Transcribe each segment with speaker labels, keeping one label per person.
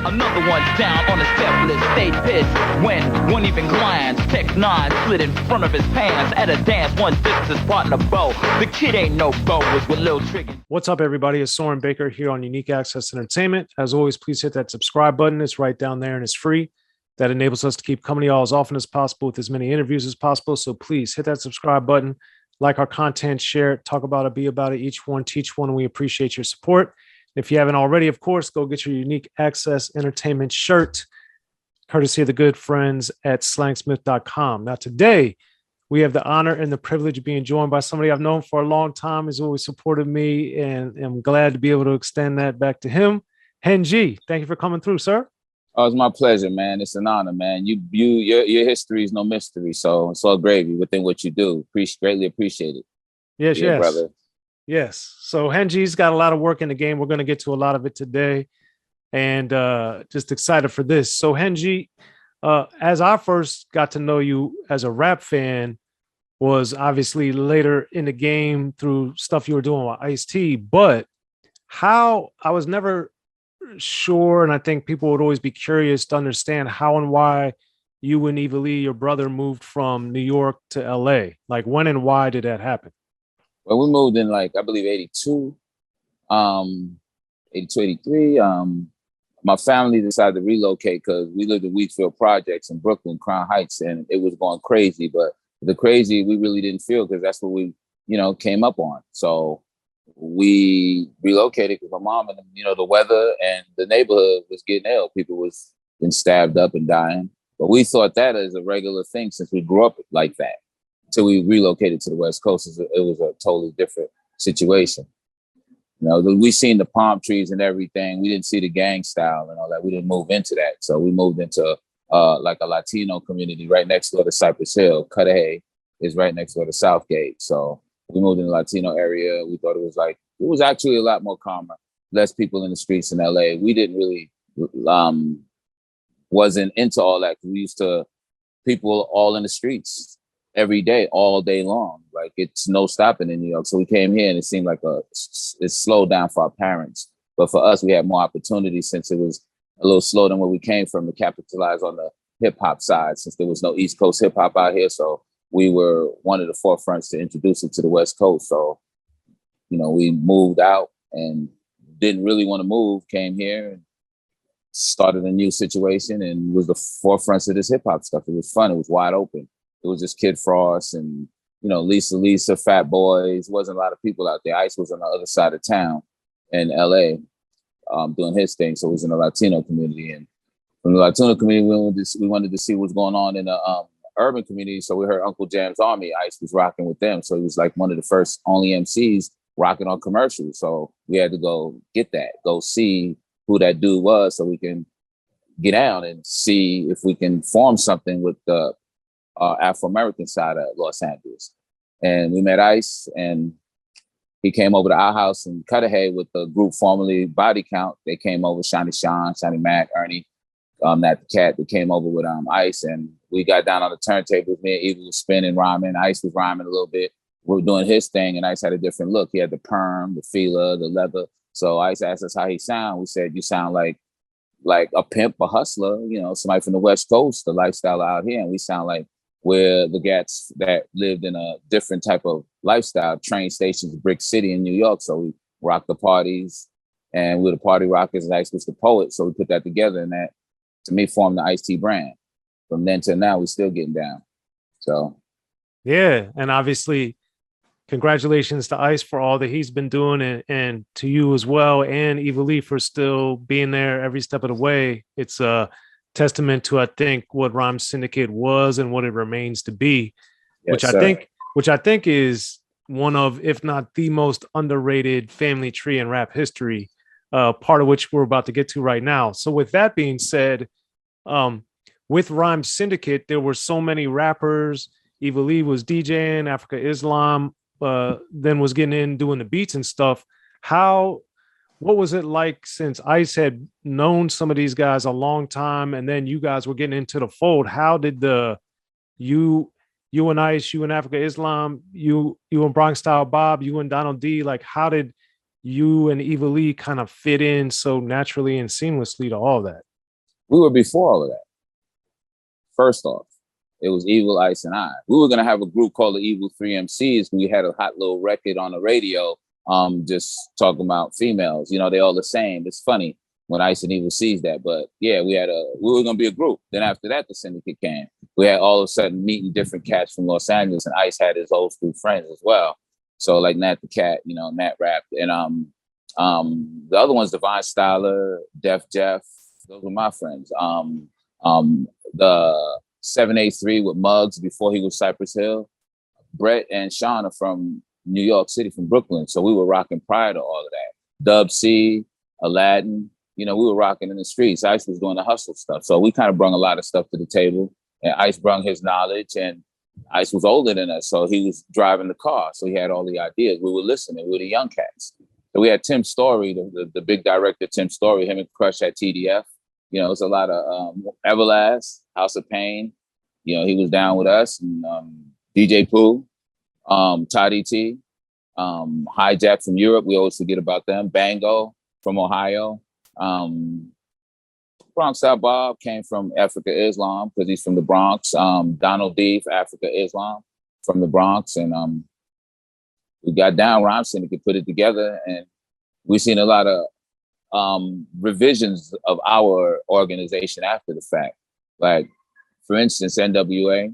Speaker 1: Another one's down on the step list. Stayed pissed when one even glance. Tech 9 slid in front of his pants. At a dance, one dips his partner Bo. The kid ain't no Bo, was with Lil Trigger.
Speaker 2: What's up, everybody? It's Soren Baker here on Unique Access Entertainment. As always, please hit that subscribe button. It's right down there and it's free. That enables us to keep coming to y'all as often as possible with as many interviews as possible. So please hit that subscribe button, like our content, share it, talk about it, be about it, each one, teach one. And we appreciate your support. If you haven't already, of course, go get your Unique Access Entertainment shirt, courtesy of the good friends at slangsmith.com. Now, today, we have the honor and the privilege of being joined by somebody I've known for a long time, who's always supported me, and I'm glad to be able to extend that back to him. N.W.A, thank you for coming through, sir.
Speaker 3: Oh, it's my pleasure, man. It's an honor, man. Your history is no mystery, so it's all gravy within what you do. Greatly appreciate it.
Speaker 2: Yes, yes,
Speaker 3: brother.
Speaker 2: Yes. So N.W.A's got a lot of work in the game. We're going to get to a lot of it today, and just excited for this. So N.W.A, as I first got to know you as a rap fan, was obviously later in the game through stuff you were doing with Ice-T, but how I was never sure, and I think people would always be curious to understand how and why you and Evil Lee, your brother, moved from New York to LA. Like, when and why did that happen?
Speaker 3: Well, we moved in, I believe 82, 82, 83. My family decided to relocate because we lived in Wheatfield Projects in Brooklyn, Crown Heights, and it was going crazy. But the crazy we really didn't feel because that's what we, came up on. So we relocated because my mom and, the weather and the neighborhood was getting ill. People was getting stabbed up and dying. But we thought that as a regular thing since we grew up like that. Until we relocated to the West Coast, it was a totally different situation. We seen the palm trees and everything. We didn't see the gang style and all that. We didn't move into that. So we moved into a Latino community right next door to Cypress Hill. Cudahy is right next door to Southgate. So we moved in the Latino area. We thought it was actually a lot more calmer, less people in the streets in LA. We didn't really, wasn't into all that. We used to, people all in the streets every day, all day long. Like, it's no stopping in New York. So we came here and it seemed like it slowed down for our parents. But for us, we had more opportunity since it was a little slower than where we came from to capitalize on the hip hop side, since there was no East Coast hip hop out here. So we were one of the forefronts to introduce it to the West Coast. So, we moved out and didn't really want to move, came here and started a new situation and was the forefronts of this hip hop stuff. It was fun. It was wide open. It was just Kid Frost and, Lisa, Fat Boys. Wasn't a lot of people out there. Ice was on the other side of town in LA doing his thing. So it was in the Latino community. And from the Latino community, we wanted to see what's going on in the urban community. So we heard Uncle Jam's Army. Ice was rocking with them. So he was like one of the first only MCs rocking on commercials. So we had to go get that, go see who that dude was so we can get down and see if we can form something with the Afro-American side of Los Angeles. And we met Ice and he came over to our house in Cudahy with the group formerly Body Count. They came over, Shiny Sean, Shiny Mack, Ernie, Nat the Cat. They came over with Ice and we got down on the turntables. Me and Evil was spinning, rhyming. Ice was rhyming a little bit. We were doing his thing and Ice had a different look. He had the perm, the feeler, the leather. So Ice asked us how he sound. We said, you sound like a pimp, a hustler, somebody from the West Coast, the lifestyle out here. And we sound like we're the gats that lived in a different type of lifestyle, train stations, Brick City in New York. So we rocked the parties and we're the party rockers and Ice was the poet. So we put that together and that, to me, formed the Ice-T brand. From then to now, we're still getting down. So.
Speaker 2: Yeah. And obviously, congratulations to Ice for all that he's been doing and to you as well. And Evil Lee for still being there every step of the way. It's a testament to, I think, what Rhyme Syndicate was and what it remains to be,
Speaker 3: yes,
Speaker 2: which I think is one of, if not the most underrated family tree in rap history, part of which we're about to get to right now. So with that being said, with Rhyme Syndicate, there were so many rappers. Evil Lee was DJing, Africa Islam, then was getting in doing the beats and stuff. What was it like since Ice had known some of these guys a long time and then you guys were getting into the fold? How did you and Ice, you and Africa Islam, you and Bronx Style Bob, you and Donald D, like how did you and Evil Lee kind of fit in so naturally and seamlessly to all that?
Speaker 3: We were before all of that. First off, it was Evil, Ice, and I. We were gonna have a group called the Evil Three MCs. We had a hot little record on the radio, just talking about females. You know, they all the same. It's funny when Ice and Evil sees that, but yeah, we were gonna be a group. Then after that, the Syndicate came. We had all of a sudden meeting different cats from Los Angeles, and Ice had his old school friends as well. So like Nat the Cat, you know, Nat Rap, and the other ones, Divine Styler, Def Jeff. Those were my friends. The 783 with Muggs before he was Cypress Hill. Brett and Sean are from New York City, from Brooklyn. So we were rocking prior to all of that. D.O.C, Aladdin, you know, we were rocking in the streets. Ice was doing the hustle stuff. So we kind of brought a lot of stuff to the table. And Ice brought his knowledge, and Ice was older than us. So he was driving the car. So he had all the ideas. We were listening. We were the young cats. So we had Tim Story, the big director, Tim Story, him and Crush at TDF. You know, it was a lot of Everlast, House of Pain. You know, he was down with us, and DJ Pooh, Toddy T, Hijack from Europe. We always forget about them. Bango from Ohio. Bronx Out Bob came from Africa Islam because he's from the Bronx. Donald D for Africa Islam from the Bronx. And we got down, Rhyme Syndicate put it together, and we've seen a lot of revisions of our organization after the fact. Like, for instance, N.W.A,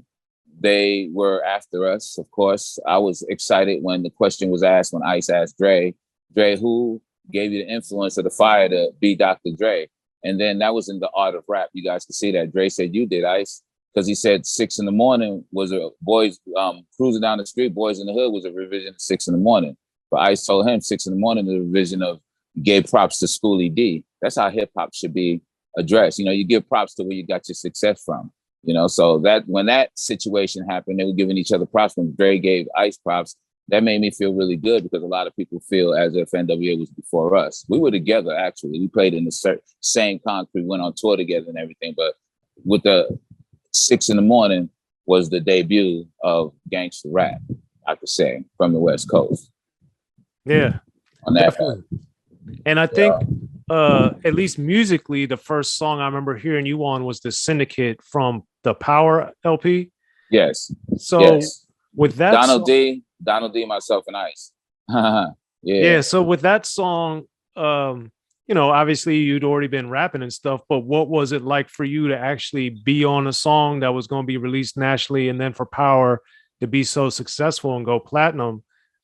Speaker 3: they were after us, of course. I was excited when the question was asked, when Ice asked Dre, who gave you the influence of the fire to be Dr. Dre? And then that was in the Art of Rap. You guys can see that. Dre said, you did, Ice. Because he said 6 a.m. was a boys cruising down the street, Boys in the Hood was a revision of 6 a.m. But Ice told him 6 a.m. is a revision of gave props to Schoolie D. That's how hip hop should be addressed. You know, you give props to where you got your success from. You know, so that when that situation happened, they were giving each other props. When Dre gave Ice props, that made me feel really good, because a lot of people feel as if N.W.A was before us. We were together, actually. We played in the same concrete, went on tour together and everything. But with the 6 a.m. was the debut of gangster rap, I could say, from the West Coast.
Speaker 2: Yeah,
Speaker 3: on that definitely.
Speaker 2: And I think at least musically, the first song I remember hearing you on was the Syndicate from the Power LP.
Speaker 3: Yes.
Speaker 2: So
Speaker 3: yes.
Speaker 2: With that
Speaker 3: Donald D, myself, and Ice.
Speaker 2: Yeah. So with that song, you know, obviously you'd already been rapping and stuff, but what was it like for you to actually be on a song that was going to be released nationally, and then for Power to be so successful and go platinum?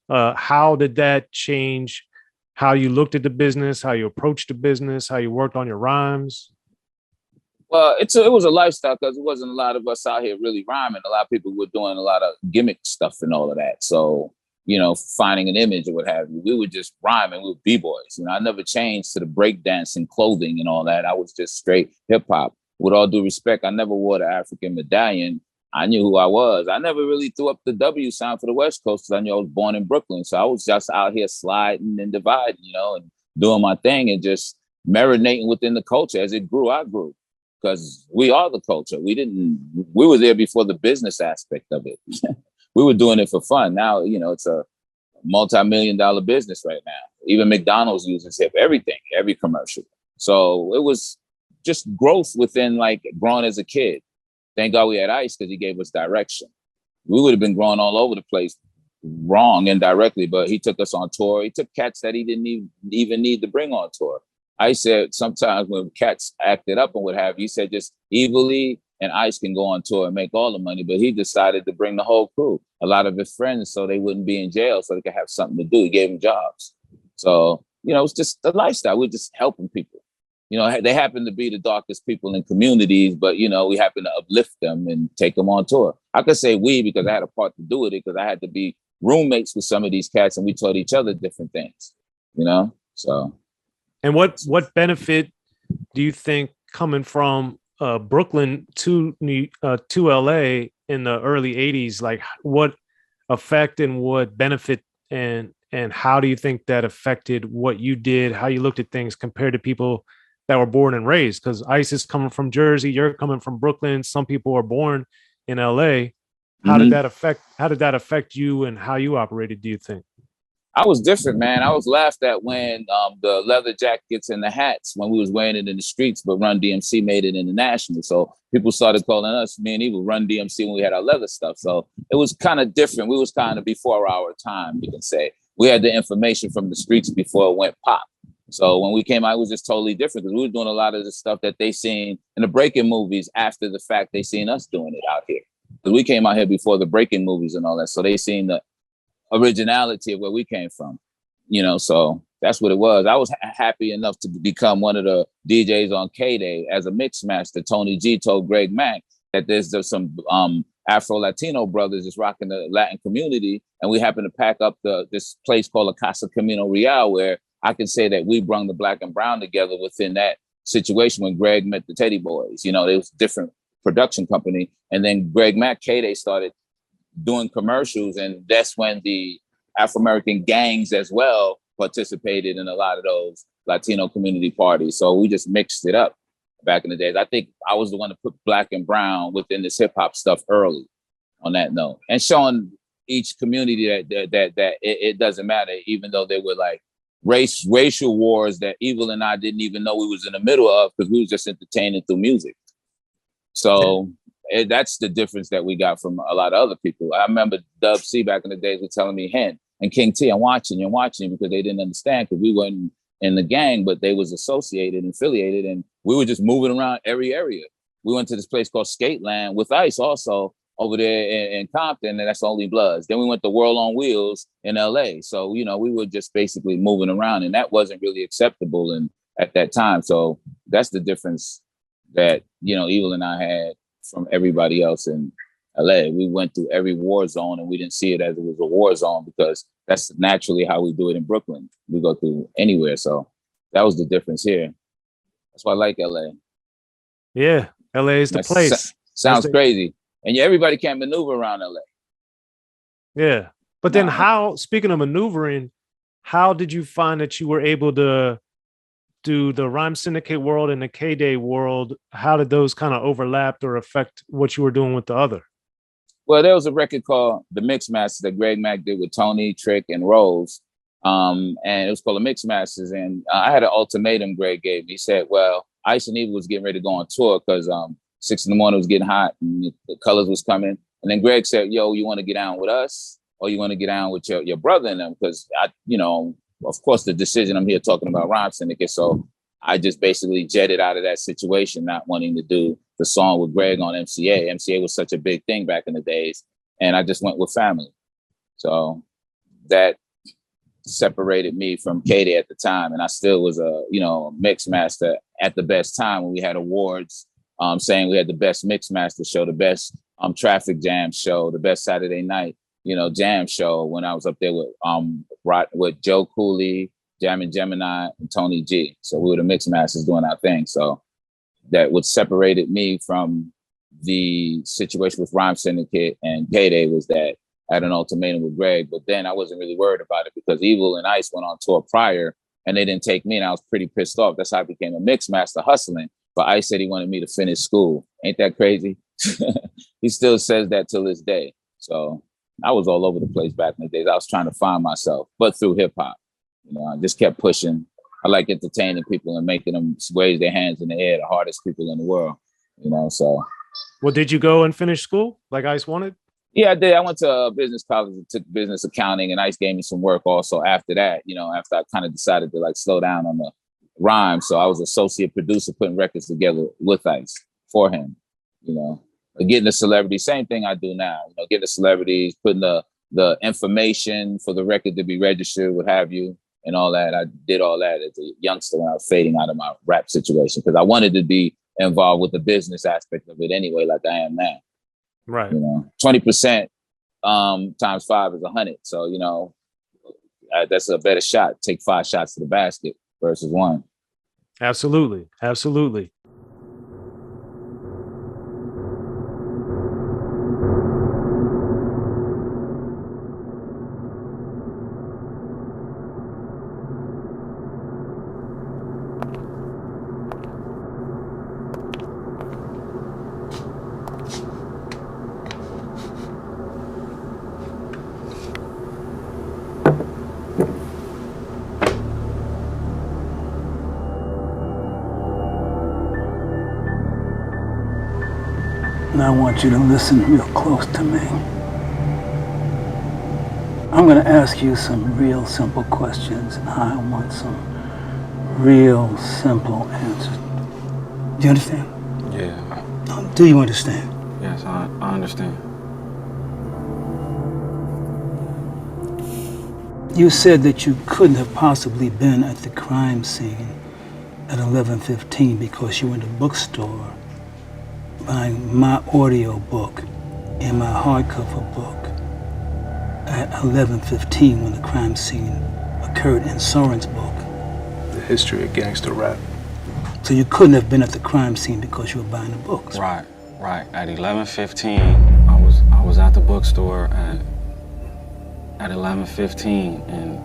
Speaker 2: How did that change how you looked at the business, how you approached the business, how you worked on your rhymes?
Speaker 3: Well, it was a lifestyle, because it wasn't a lot of us out here really rhyming. A lot of people were doing a lot of gimmick stuff and all of that. So, you know, finding an image or what have you, we were just rhyming. We were B-boys. You know, I never changed to the breakdancing clothing and all that. I was just straight hip hop. With all due respect, I never wore the African medallion. I knew who I was. I never really threw up the W sound for the West Coast, because I knew I was born in Brooklyn. So I was just out here sliding and dividing, you know, and doing my thing and just marinating within the culture. As it grew, I grew, because we are the culture. We were there before the business aspect of it. We were doing it for fun. Now, you know, it's a multi-million-dollar business right now. Even McDonald's uses hip, everything, every commercial. So it was just growth within, like, growing as a kid. Thank God we had Ice, because he gave us direction. We would have been growing all over the place, wrong indirectly, but he took us on tour. He took cats that he didn't even need to bring on tour. I said sometimes when cats acted up and what have you, he said just Evilly and Ice can go on tour and make all the money, but he decided to bring the whole crew, a lot of his friends, so they wouldn't be in jail, so they could have something to do. He gave them jobs. So, you know, it's just the lifestyle. We're just helping people. You know, they happen to be the darkest people in communities, but, you know, we happen to uplift them and take them on tour. I could say we, because I had a part to do with it, because I had to be roommates with some of these cats, and we taught each other different things, you know, so.
Speaker 2: And what benefit do you think coming from Brooklyn to LA in the early 80s, like what effect and what benefit and how do you think that affected what you did, how you looked at things compared to people that were born and raised? Because Ice is coming from Jersey, you're coming from Brooklyn, some people are born in LA. How did that affect you and how you operated, do you think?
Speaker 3: I was different, man. I was laughed at when the leather jackets and the hats when we was wearing it in the streets, but Run DMC made it international. So people started calling us, me and Evil, Run DMC when we had our leather stuff. So it was kind of different. We was kind of before our time, you can say. We had the information from the streets before it went pop. So when we came out, it was just totally different because we were doing a lot of the stuff that they seen in the breaking movies after the fact they seen us doing it out here. Because we came out here before the breaking movies and all that. So they seen the originality of where we came from, so that's what it was. I was happy enough to become one of the DJs on K-Day as a mix master. Tony G told Greg Mack that there's some Afro-Latino brothers that's rocking the Latin community, and we happen to pack up this place called La Casa Camino Real, where I can say that we brung the black and brown together within that situation when Greg met the Teddy Boys. It was a different production company, and then Greg Mack, K-Day started doing commercials, and that's when the Afro-American gangs as well participated in a lot of those Latino community parties. So we just mixed it up back in the days. I think I was the one to put black and brown within this hip hop stuff early on that note, and showing each community that it doesn't matter, even though they were like racial wars that Evil and I didn't even know we was in the middle of because we was just entertaining through music. So that's the difference that we got from a lot of other people. I remember D.O.C back in the days was telling me, Hen and King T, I'm watching because they didn't understand because we weren't in the gang, but they was associated and affiliated, and we were just moving around every area. We went to this place called Skateland with Ice also over there in Compton, and that's Only Bloods. Then we went to World on Wheels in LA. So, we were just basically moving around, and that wasn't really acceptable at that time. So that's the difference that, Evil and I had from everybody else in LA. We went through every war zone and we didn't see it as it was a war zone because that's naturally how we do it in Brooklyn. We go through anywhere. So that was the difference here. That's why I like LA.
Speaker 2: Yeah, LA is the place.
Speaker 3: Sounds crazy. And everybody can't maneuver around LA.
Speaker 2: Yeah. But then speaking of maneuvering, how did you find that you were able to do the Rhyme Syndicate world and the K-Day world? How did those kind of overlap or affect what you were doing with the other?
Speaker 3: Well, there was a record called The Mix Masters that Greg Mack did with Tony, Trick, and Rose. And it was called The Mix Masters. And I had an ultimatum Greg gave me. He said, well, Ice and Evil was getting ready to go on tour because 6 in the morning was getting hot and the colors was coming. And then Greg said, yo, you want to get down with us or you want to get down with your brother and them? Because of course, the decision I'm here talking about Rhyme Syndicate. So I just basically jetted out of that situation, not wanting to do the song with Greg on MCA. MCA was such a big thing back in the days. And I just went with family. So that separated me from K-Day at the time. And I still was a mix master at the best time when we had awards saying we had the best mix master show, the best traffic jam show, the best Saturday night jam show when I was up there with Joe Cooley, Jammin' Gemini, and Tony G. So we were the mix masters doing our thing. So that what separated me from the situation with Rhyme Syndicate and K-Day was that I had an ultimatum with Greg, but then I wasn't really worried about it because Evil and Ice went on tour prior and they didn't take me, and I was pretty pissed off. That's how I became a mix master hustling. But Ice said he wanted me to finish school. Ain't that crazy? He still says that till this day. So I was all over the place back in the days. I was trying to find myself, but through hip hop. I just kept pushing. I like entertaining people and making them raise their hands in the air, the hardest people in the world, so.
Speaker 2: Well, did you go and finish school like Ice wanted?
Speaker 3: Yeah, I did. I went to business college and took business accounting, and Ice gave me some work also after that, after I kind of decided to slow down on the rhyme. So I was associate producer putting records together with Ice for him, getting the celebrities, same thing I do now, getting the celebrities, putting the information for the record to be registered, what have you, and all that. I did all that as a youngster when I was fading out of my rap situation because I wanted to be involved with the business aspect of it anyway, like I am now.
Speaker 2: Right.
Speaker 3: 20% times 5 is 100. So, that's a better shot. Take 5 shots to the basket versus 1.
Speaker 2: Absolutely. Absolutely.
Speaker 4: And I want you to listen real close to me. I'm gonna ask you some real simple questions, and I want some real simple answers. Do you understand?
Speaker 5: Yeah.
Speaker 4: Do you understand?
Speaker 5: Yes, I understand.
Speaker 4: You said that you couldn't have possibly been at the crime scene at 11:15 because you were in the bookstore buying my audio book and my hardcover book at 11:15 when the crime scene occurred in Soren's book.
Speaker 6: The history of gangster rap.
Speaker 4: So you couldn't have been at the crime scene because you were buying the books.
Speaker 5: Right. At 11:15, I was at the bookstore at 11:15, and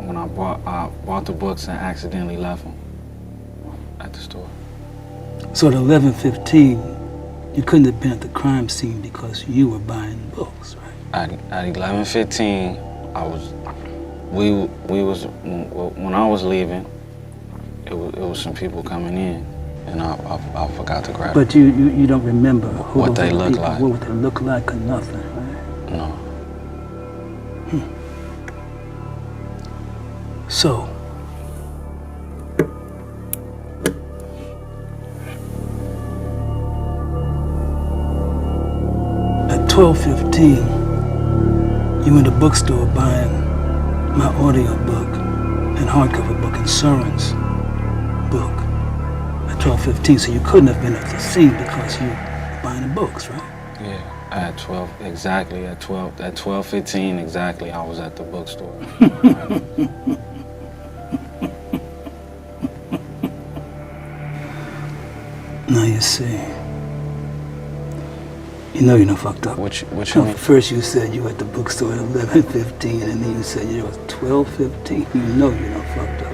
Speaker 5: when I bought the books and accidentally left them at the store.
Speaker 4: So at 11:15, you couldn't have been at the crime scene because you were buying books, right?
Speaker 5: At 11:15, when I was leaving, it was some people coming in, and I forgot to grab
Speaker 4: But you don't remember who
Speaker 5: what they look
Speaker 4: people,
Speaker 5: like.
Speaker 4: what they look like or nothing, right?
Speaker 5: No.
Speaker 4: So, at 12:15, you in the bookstore buying my audio book and hardcover book and Soren's book at 12:15. So you couldn't have been at the scene because you were buying the books, right?
Speaker 5: Yeah. At 12, exactly. At 12:15, exactly. I was at the bookstore.
Speaker 4: Now you see. You know you done fucked up.
Speaker 5: Which you
Speaker 4: No,
Speaker 5: mean?
Speaker 4: first you said you were at the bookstore at 11:15, and then you said it was 12:15. You know you done fucked up.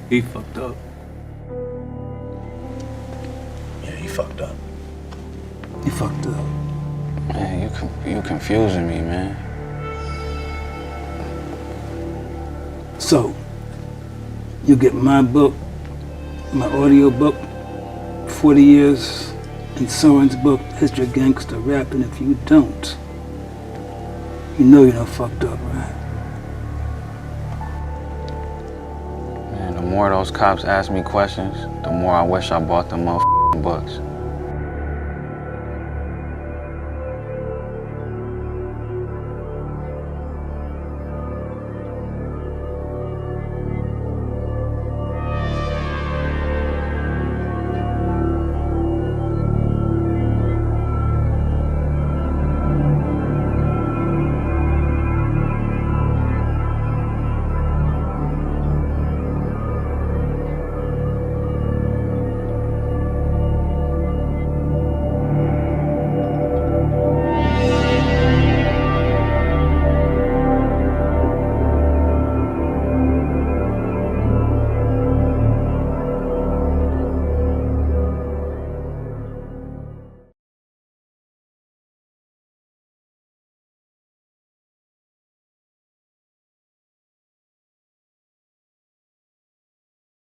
Speaker 6: He fucked up.
Speaker 4: Yeah, you fucked up. You fucked up.
Speaker 5: Man, you confusing me, man.
Speaker 4: So, you get my book, my audio book, 40 years, and Soren's book, History of Gangster Rap, and if you don't, you know you done fucked up, right?
Speaker 5: Man, the more those cops ask me questions, the more I wish I bought them motherfucking books.